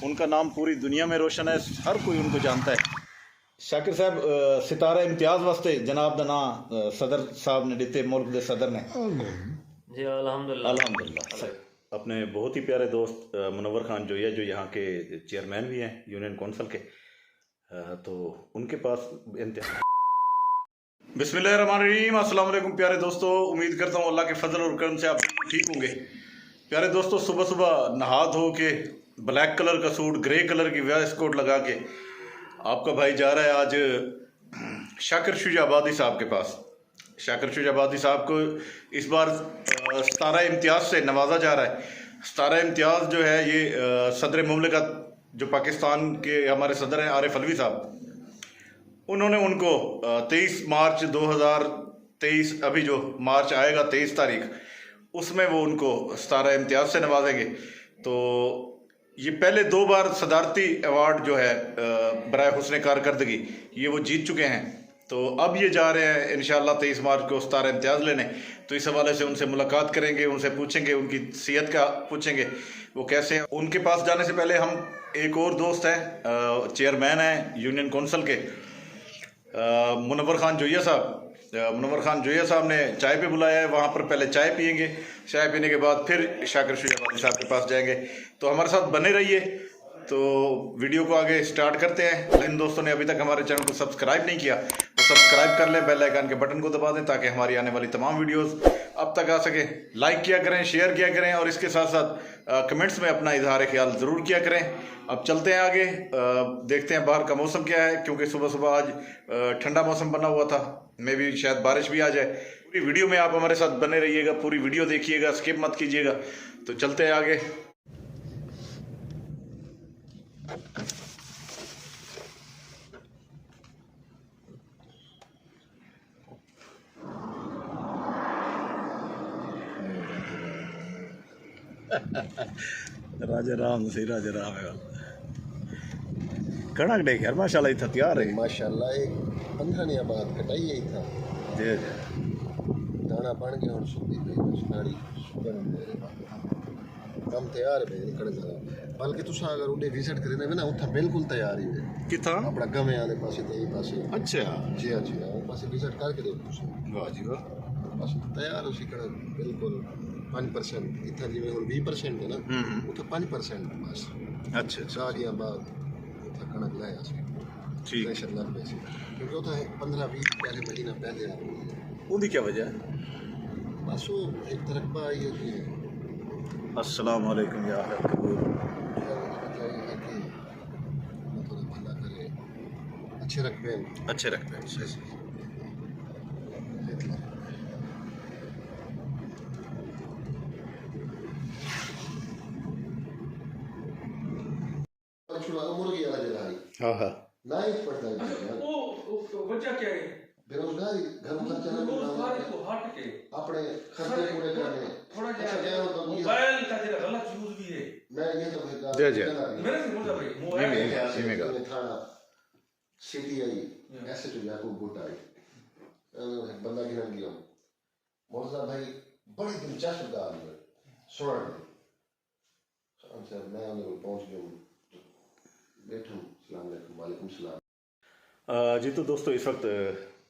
उनका नाम पूरी दुनिया में रोशन है, हर कोई उनको जानता है। शाकिर साहब सितारा इम्तियाज वास्ते जनाब दा नाम सदर साहब ने दिते, मुल्क के सदर ने जी अल्हम्दुलिल्लाह। अल्हम्दुलिल्लाह। अपने बहुत ही प्यारे दोस्त मुनव्वर खान जोया जो यहाँ के चेयरमैन भी हैं यूनियन कौंसिल के, तो उनके पास बिस्मिल्लाहिर्रहमानिर्रहीम। अस्सलाम वालेकुम प्यारे दोस्तों, उम्मीद करता हूँ अल्लाह के फजल और करम से आप ठीक होंगे। प्यारे दोस्तों, सुबह सुबह नहा धो के ब्लैक कलर का सूट, ग्रे कलर की वेस्ट कोट लगा के आपका भाई जा रहा है आज शाकिर शुजाबादी साहब के पास। शाकिर शुजाबादी साहब को इस बार सितारा इम्तियाज़ से नवाजा जा रहा है। सितारा इम्तियाज़ जो है ये सदर मुमलिकत जो पाकिस्तान के हमारे सदर हैं आरिफ अलवी साहब, उन्होंने उनको 23 मार्च 2023, अभी जो मार्च आएगा 23 तारीख, उसमें वो उनको सितारा इम्तियाज़ से नवाजेंगे। तो ये पहले 2 बार सदारती अवार्ड जो है बराए हुस्न कारकर्दगी ये वो जीत चुके हैं। तो अब ये जा रहे हैं इंशाअल्लाह 23 मार्च को सितारा इम्तियाज़ लेने। तो इस हवाले से उनसे मुलाकात करेंगे, उनसे पूछेंगे, उनकी सेहत का पूछेंगे वो कैसे हैं। उनके पास जाने से पहले हम एक और दोस्त हैं, चेयरमैन हैं यूनियन कौंसिल के, मुनव्वर खान जोया साहब। मुनव्वर खान जोया साहब ने चाय पे बुलाया है, वहाँ पर पहले चाय पियेंगे, चाय पीने के बाद फिर शाकिर शुजाबादी साहब के पास जाएंगे। तो हमारे साथ बने रहिए। तो वीडियो को आगे स्टार्ट करते हैं। जिन दोस्तों ने अभी तक हमारे चैनल को सब्सक्राइब नहीं किया तो सब्सक्राइब कर लें, बेल आइकन के बटन को दबा दें ताकि हमारी आने वाली तमाम वीडियोस अब तक आ सके। लाइक किया करें, शेयर किया करें और इसके साथ साथ कमेंट्स में अपना इजहार ख्याल ज़रूर किया करें। अब चलते हैं आगे, देखते हैं बाहर का मौसम क्या है, क्योंकि सुबह सुबह आज ठंडा मौसम बना हुआ था, मे भी शायद बारिश भी आ जाए। पूरी वीडियो में आप हमारे साथ बने रहिएगा, पूरी वीडियो देखिएगा, स्किप मत कीजिएगा। तो चलते हैं आगे। राजा राम सही, राजा राम है कणक देख यार, माशाल्लाह इतना तैयार है माशाल्लाह। एक 15 ने बाद कटाई ही था जी दाना बन गया और सुबह पे नाड़ी शुक्र मेरे कम तैयार है निकल जरा। बल्कि तुसा अगर उडे विजिट करे ना उथा बिल्कुल तैयार ही है किथा अपना गमे वाले पासे ते पासे। अच्छा जी हां जी हां, वो पासे विजिट करके देखो तुसा। वाह जी वाह, बस तैयार उसी कण बिल्कुल 5%। इतना जिम्मे हुन 20% है ना, उथा 5% बस। अच्छा अच्छा सारियां बाद उथा कणक लाया सी ठीक। प्रेशर लग पे सी, क्योंकि उथा 15-20 पहले महीना पहले आ रही उनकी क्या वजह है? बस वो एक तरक्बा ये कि अस्सलाम वालेकुम या अहल कबूर। थोड़ा भला करे, अच्छे रकबे अच्छे रखते हैं। मुर्गी वाला जगह हाँ हाँ ना ही पड़ता है वो वजह क्या है? बेरोजगारी, घर में खर्चा रोजगारी को हट के अपने खर्चे पूरे करने थोड़ा अच्छा क्या होता है मोबाइल का जरा गलत यूज भी है। मैं ये तो कहता जी, जी। मेरे से बोलता भाई जी, मोबाइल जी। इसी में का। थाना सिटी आई ऐसे तो याकूब गुट आई बंदा गिरन गया मौजा भाई बड़ी दिलचस्प गाल है सुन सर। मैं उन्हें पहुंच गया बैठा हूं। अस्सलाम वालेकुम। वालेकुम सलाम। जी तो दोस्तों, इस वक्त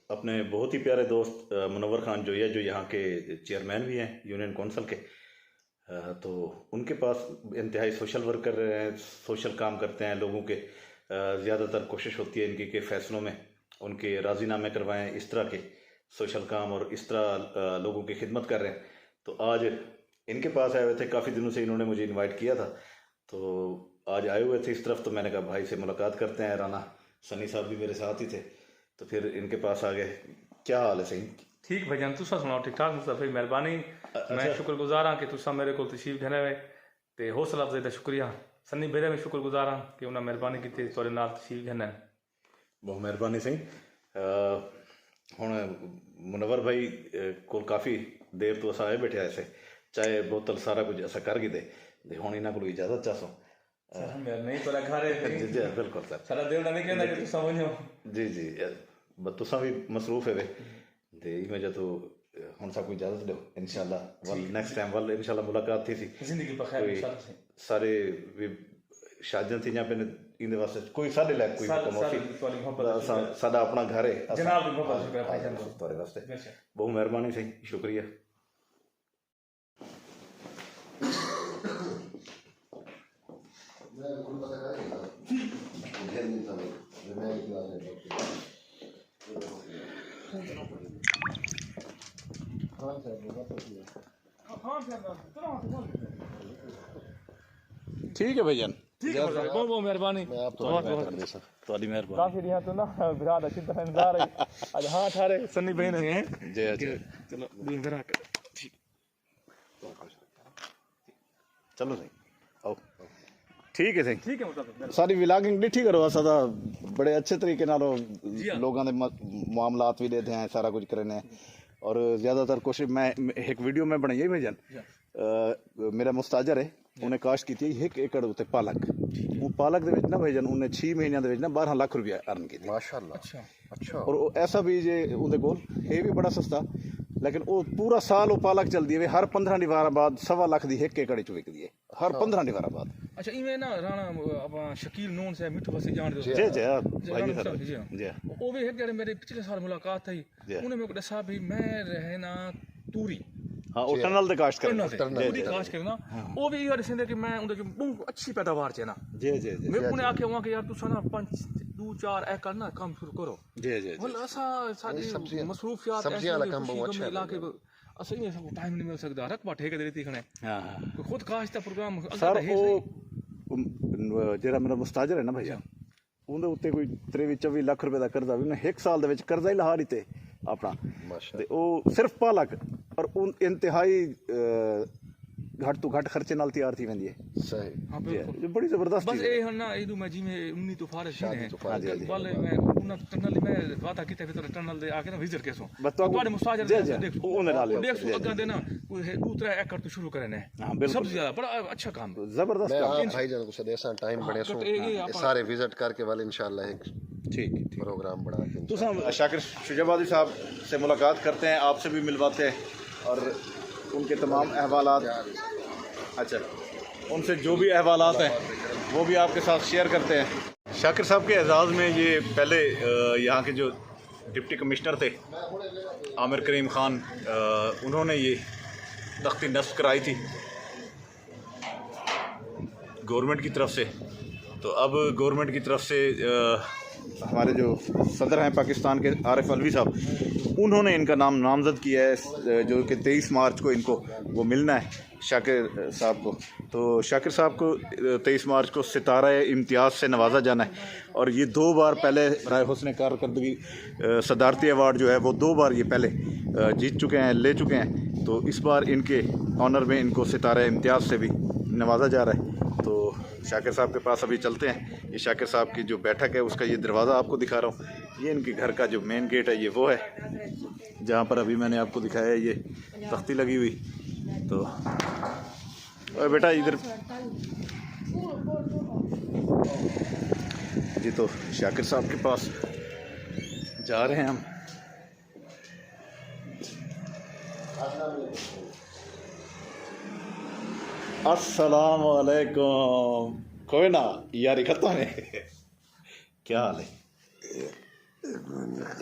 अपने बहुत ही प्यारे दोस्त मुनव्वर खान जोया जो यहाँ के चेयरमैन भी हैं यूनियन कौंसिल के, तो उनके पास इंतहाई सोशल वर्क कर रहे हैं, सोशल काम करते हैं। लोगों के ज़्यादातर कोशिश होती है इनकी कि फ़ैसलों में उनके राज़ीनामे करवाएं, इस तरह के सोशल काम और इस तरह लोगों की खिदमत कर रहे हैं। तो आज इनके पास आए हुए थे, काफ़ी दिनों से इन्होंने मुझे इनवाइट किया था, तो आज आए हुए थे इस तरफ। तो मैंने कहा भाई से मुलाकात करते हैं। राना सनी साहब भी मेरे साथ ही थे, तो फिर इनके पास आ गए। क्या हाल है सही? ठीक भाईजान, तुसा सुनाओ ठीक ठाक? मुस्तफा भाई मेहरबानी, मैं शुक्रगुजार हाँ कि तुसा मेरे को तशरीफ घने हुए ते हौसला अफजाई दा शुक्रिया। सन्नी बेरे में शुक्रगुजार हाँ कि उन्हें मेहरबानी की थोड़े नाल तशरीफ घने। बहुत मेहरबानी सही। हुण मुनव्वर भाई को काफ़ी देर तो अस आए बैठे ऐसे चाय बोतल सारा कुछ अस कर गए ते हुण इन्हां कोल इजाजत चाहो। नहीं तो घर है जी जी बिल्कुल सर। सारा दिल नहीं कहना कि तुसा वणो। जी जी तुसा भी मसरूफ है वे ते इवें जदों हुण सब कोई इजाजत दो इंशाल्लाह वल नेक्स्ट टाइम वल इंशाल्लाह मुलाकात थी जिंदगी बखैर इंशाल्लाह। सारे भी शादियां थी पे इंदे वास्ते कोई साडे लायक कोई हुक्म साडी होसी तुहाडी मोहब्बत दा साडा अपना घर है असां- जनाब दी मोहब्बत दा शुक्र है भाईजान हाँ, तुहाडे वास्ते बेशक। बहुत मेहरबानी सही शुक्रिया मैं बिल्कुल पता करेगा ध्यान नहीं था मैं एक बार ठीक है भाईजान ठीक है बहुत बहुत मेहरबानी मैं आप तो कर दे सर तुहाडी मेहरबानी काफी रिहा तो ना बिरा दा चिंता इंतजार है आज हां ठारे सन्नी बहन है जय अच्छा चलो दिन बिरा चलो सही आओ ठीक है सही ठीक है मतलब सारी व्लॉगिंग डिठी करो सदा बड़े अच्छे तरीके नाल लोगों के मामलात भी देते हैं सारा कुछ करने हैं और ज़्यादातर कोशिश मैं एक वीडियो में बनाई है भाईजान मेरा मुस्ताजर है उन्हें काश्त की थी 1 एकड़ उत्ते पालक वो पालक दे विच ना भाईजान उन्हें 6 महीनों दे विच ना 12 लाख रुपया अर्न की माशाल्लाह अच्छा अच्छा और वो ऐसा बीज है उनके कोल है भी बड़ा सस्ता लेकिन वो पूरा साल वो पालक चलती है हर 15 दीवार बाद 1.25 लाख की 1 एकड़ च विकदी है हर 15 दीवार बाद अच्छा इवें ना राणा अपना शकील नून से मिठू बसी जान दो जय जय भाई जी, सर जी। जय वो भी एक जड़े मेरे पिछले साल मुलाकात थी उन्हें मेरे को दसा भी मैं रहना तूरी हाँ वो टनल दे काश्त टनल कर से तूरी काश करना वो भी यार सिंधे कि मैं उनके जो बहुत अच्छी पैदावार है ना जय जय जय मैं उन्हें आके वहां के यार तू ना 5-2-4 एकड़ ना काम शुरू करो जय जय वल असा साडी मसरूफियात सब्जियां वाला काम बहुत अच्छा है इलाके असली में सब टाइम नहीं मिल सकता रकबा ठेके दे देती खने हाँ हाँ कोई खुद काश दा प्रोग्राम सर वो ਜਿਹੜਾ ਮੇਰਾ ਮੁਸਤਾਜਰ ਹੈ ਨਾ ਭਈਆ ਉਹਦੇ ਉੱਤੇ ਕੋਈ 23-24 ਲੱਖ ਰੁਪਏ ਦਾ ਕਰਜ਼ਾ ਵੀ ਉਹਨੇ 1 ਸਾਲ ਦੇ ਵਿੱਚ ਕਰਜ਼ਾ ਹੀ ਲਹਾ ਲਿੱਤੇ ਆਪਣਾ ਤੇ ਉਹ ਸਿਰਫ ਪਾਲਕ ਪਰ ਉਹ ਇੰਤਹਾਈ घट तो घट खर्चे नाल तैयार थी वेंदी है सही हां बिल्कुल ये बड़ी जबरदस्त बस चीज़ ए है। हन ना इदू मैं जी में 19 तो फारस ही है हाँ जी, हाँ जी। बल मैं उन टनल में वादा कीते फिर टनल दे आके ना विजिट केसो बस तो ਤੁਹਾਡੇ ਮੁਸਤਾਜਰ जय ਦੇ जय देखो ਉਹਨੇ ਨਾਲ देखो अगा देना कोई 2-3 एकड़ तो शुरू करने हाँ, बिल्कुल। सबसे ज्यादा बड़ा अच्छा काम जबरदस्त मैं काम आप भाईजान को सदेसा टाइम बने सो ये ये सारे विजिट करके वाले इंशाल्लाह एक ठीक प्रोग्राम बना के तो हम शाकिर शुजाबादी साहब से मुलाकात करते हैं आपसे भी मिलवाते हैं और उनके तमाम अहवालात अच्छा उनसे जो भी अहवालात हैं वो भी आपके साथ शेयर करते हैं शाकिर साहब के एजाज़ में ये पहले यहाँ के जो डिप्टी कमिश्नर थे आमिर करीम ख़ान उन्होंने ये तख्ती नस्ब कराई थी गवर्नमेंट की तरफ से तो अब गवर्नमेंट की तरफ से हमारे जो सदर हैं पाकिस्तान के आरिफ अलवी साहब उन्होंने इनका नाम नामजद किया है जो कि 23 मार्च को इनको वो मिलना है शाकिर साहब को तो शाकिर साहब को 23 मार्च को सितारा इम्तियाज़ से नवाजा जाना है और ये 2 बार पहले राय हुस्न कारकर्दगी सदारती अवार्ड जो है वो 2 बार ये पहले जीत चुके हैं ले चुके हैं तो इस बार इनके ऑनर में इनको सितारा इम्तियाज़ से भी नवाजा जा रहा है तो शाकिर साहब के पास अभी चलते हैं ये शाकिर साहब की जो बैठक है उसका ये दरवाज़ा आपको दिखा रहा हूँ ये इनके घर का जो मेन गेट है ये वो है जहाँ पर अभी मैंने आपको दिखाया है ये तख्ती लगी हुई तो ओए बेटा इधर जी तो शाकिर साहब के पास जा रहे हैं हम अस्सलाम वालेकुम कोई ना यारी खत्म है क्या हाल है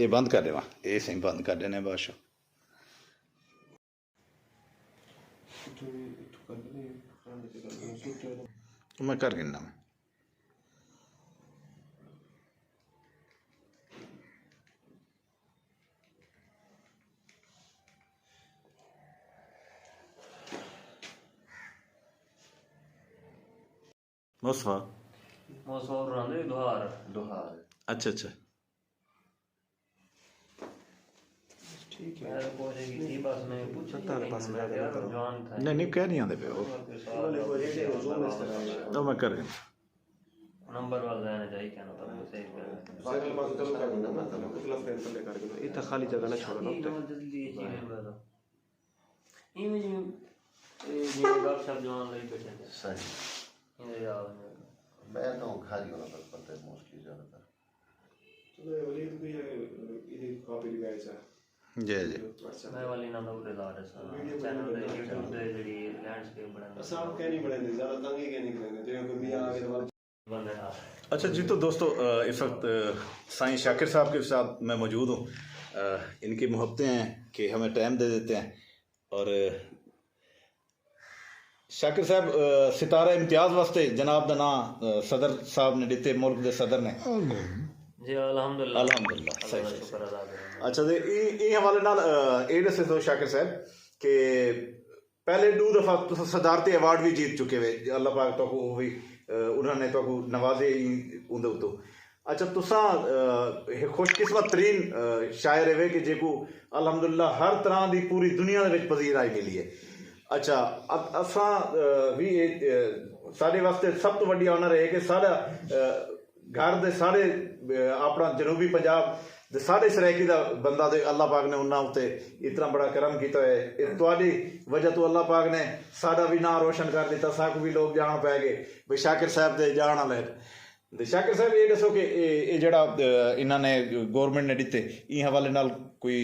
ये बंद कर दे वहाँ ये सही बंद कर देने बादशाह मैं कर गिनना मैं मुस्तफा मौसम रहंदे दुहार दोहार अच्छा अच्छा ठीक है मेरे को ये बस मैं पूछा था बस मैं जवान था नहीं नहीं कह नहीं आते पे वो तो मैं कर गिन नंबर वाला आना चाहिए क्या ना तो सही कर बाकी बात कल कर ना मैं तब क्लास फ्रेंड से लेकर के इतना खाली जगह ना छोड़ो ना जल्दी ये चीज में बता इमेज में ये डॉक्टर साहब जवान लई बैठे थे सही ये याद मैं तो खाली होना बस पता है मोस्टली ज़्यादातर तो वलीद भी ये कॉपी लगाया है जय जय मैं वाली नाम उड़े ला रहा था चैनल पे यूट्यूब पे जड़ी लैंडस्केप बनाने साहब क्या नहीं बने ज़्यादा तंग ही क्या नहीं करेंगे जो कोई भी आगे बंदे आ अच्छा जी, तो दोस्तों इस वक्त साईं शाकिर साहब के साथ मैं मौजूद हूँ। इनकी मोहब्बतें हैं कि हमें टाइम दे देते हैं। और शाकिर साहब सितारा इम्तियाज़ वास्ते जनाब दा नाम सदर साहब ने दिते, मुल्क दे सदर ने। जी अल्हम्दुलिल्लाह अल्हम्दुलिल्लाह, सही अल्लाह दा सही शुक्र अदा करें। अच्छा ते ये हवाले नाल ये दसे दो शाकिर साहब कि पहले 2 दफ़ा तुस सदारती अवार्ड भी जीत चुके वे, अल्लाह पाक तो वो भी उन्होंने तो नवाजे उंदे उतो। अच्छा तुसा खुशकिस्मत तरीन शायर है कि जेको अल्हम्दुलिल्लाह हर तरह की पूरी दुनिया दे विच पजीराई मिली है। अच्छा असा भी साढ़े वास्ते सब तो वड्डी ऑनर है कि सारा घर दे सारे अपना जनूबी पंजाब दे सारे सराइकी दा बंदा दे अल्लाह पाक ने उन्ना उत्ते इतना बड़ा करम किया है। तुहाडी वजह तो अल्लाह पाक ने साड़ा भी नाम रोशन कर दिता, साकू भी लोग जान पै गए भाई शाकिर साहब दे जान वाले। ते शाकिर साहब ये दसो कि ये जड़ा इन्होंने गौरमेंट ने दिते ई हवाले नाल कोई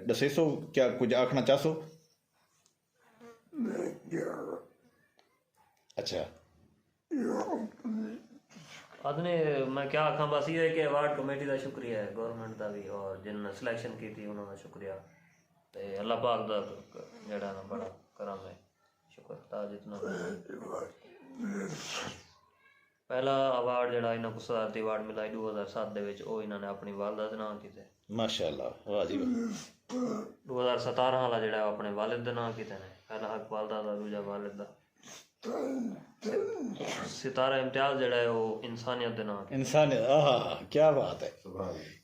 दसे सो क्या कुछ आखना चाहसो? अच्छा आदने मैं क्या आखा, बस ये है कि अवार्ड कमेटी का शुक्रिया है, गवर्नमेंट का भी, और जिन्होंने सिलेक्शन की थी उन्होंने शुक्रिया। तो अल्लाह पाक का जड़ा ना बड़ा करम है, शुक्र था जितना। पहला अवार्ड जड़ा इन्हों को सदारती अवार्ड मिला 2007 दे विच, वो इन्होंने अपनी वालदा दे नाम कीते। माशाअल्लाह, वाह जी वाह। 2017 वाला जड़ा अपने वालिद दे नाम कीते ने, पहला हक वालदा दा, दूजा वालिद दा। सितारा इम्तियाज जड़ा है वो इंसानियत दे नाम। इंसानियत, आहा क्या बात है,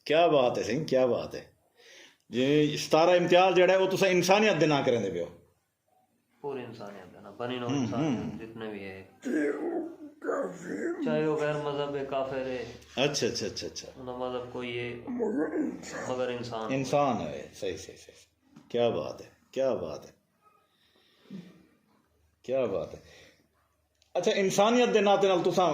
क्या बात है सिंह, क्या बात है जी। सितारा इम्तियाज जड़ा है वो तुसा इंसानियत दे नाम करेंदे पियो, पूरी इंसानियत है ना, बनी नो इंसान जितने भी है, चाहे वो गैर मजहब है, काफिर है, अच्छा अच्छा अच्छा अच्छा, उनका मजहब कोई है, मगर इंसान इंसान है। सही सही सही, क्या बात है, क्या बात है, क्या बात है। अच्छा इंसानियत दे नाते नाल तुसा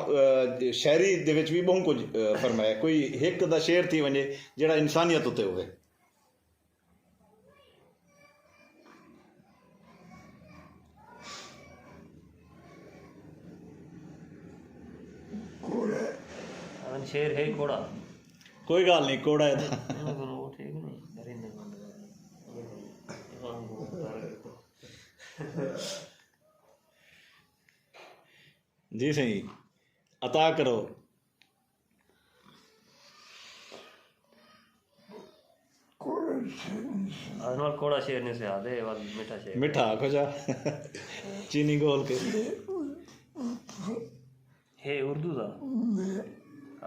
शायरी दे विच भी बहुत कुछ फरमाया, कोई एक दा शेर थी वने जेड़ा इंसानियत उते होवे? शेर है घोड़ा, कोई गल नहीं, कोड़ा है वो ठीक नहीं दरिंदे जी सही, अता करो। आज कोड़ा शेर नहीं से आदे, मीठा शेर, मीठा आखो जा चीनी घोल के है उर्दू का।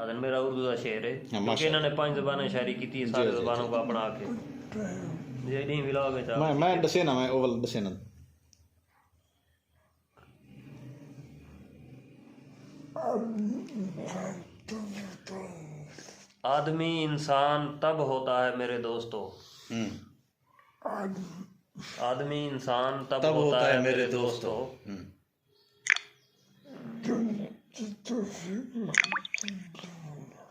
आदन मेरा उर्दू का शेर है, क्योंकि इन्होंने 5 ज़बानें शायरी की थी, सारी ज़बानों को अपना के ये नहीं मिलाओगे चाहे। मैं दसे ना, मैं ओवल दसे ना। आदमी इंसान तब होता है मेरे दोस्तों, आदमी इंसान तब होता है मेरे दोस्तों,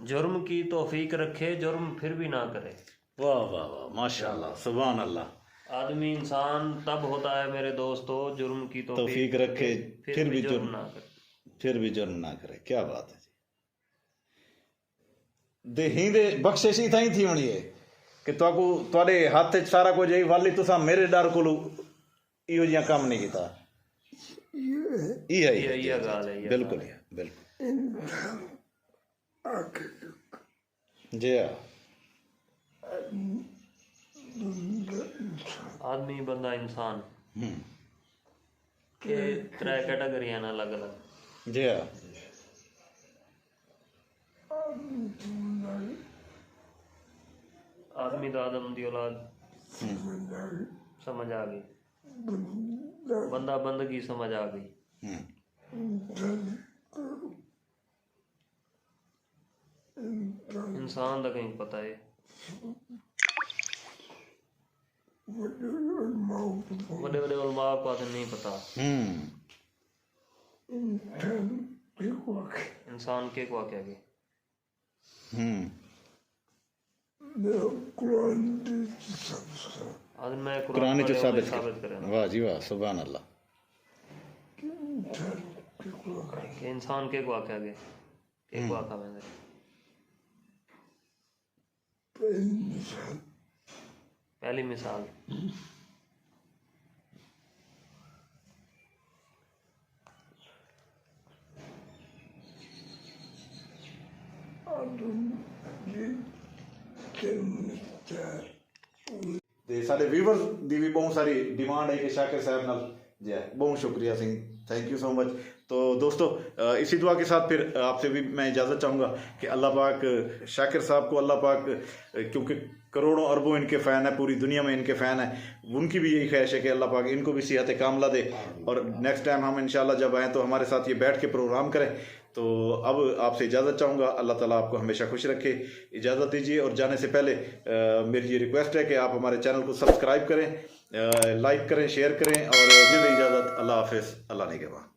जुर्म की तौफीक रखे जुर्म फिर भी ना करे। वाह वाह वाह, माशाअल्लाह, सुभान अल्लाह। आदमी इंसान तब होता है मेरे दोस्तों, जुर्म की तौफीक रखे फिर भी जुर्म ना करे, फिर भी जुर्म ना करे। क्या बात है जी। देही दे बख्शिश ही ताई थी होनी है कि तुहाकू तुहाडे हाथ च सारा कुछ है, वाली तुसा मेरे डर कोलू इहो जिहा काम नहीं कीता। ये गाल है, बिल्कुल बिल्कुल जी हाँ। आदमी बंदा इंसान के 3 कैटेगरी हैं अलग अलग। जी हाँ। आदमी तो आदम दी औलाद समझ आ गई, बंदा बंदगी समझ आ गई, इंसान का कहीं पता है, बड़े बड़े उलमा को तो नहीं पता इंसान के को क्या गए। आज मैं कुरान जो साबित करें, वाह जी वाह, सुभान अल्लाह। कि इंसान के को क्या गए। एक वाक़ा में पहली मिसाल ਤੇ ਸਾਡੇ ਵੀਵਰਸ ਦੀ ਵੀ ਬਹੁਤ ਸਾਰੀ डिमांड है कि शाकिर साहब नाल जी है। बहुत शुक्रिया Singh, thank you so much. तो दोस्तों इसी दुआ के साथ फिर आपसे भी मैं इजाज़त चाहूँगा कि अल्लाह पाक शाकिर साहब को अल्लाह पाक, क्योंकि करोड़ों अरबों इनके फ़ैन है, पूरी दुनिया में इनके फ़ैन है, उनकी भी यही ख्वाहिश है कि अल्लाह पाक इनको भी सेहत कामला दे और नेक्स्ट टाइम हम इंशाल्लाह जब आएँ तो हमारे साथ ये बैठ के प्रोग्राम करें। तो अब आपसे इजाज़त चाहूँगा, अल्लाह ताला आपको हमेशा खुश रखे। इजाज़त दीजिए और जाने से पहले मेरी ये रिक्वेस्ट है कि आप हमारे चैनल को सब्सक्राइब करें, लाइक करें, शेयर करें और मुझे इजाज़त। अल्लाह हाफ़िज़, अल्लाह निगहबान।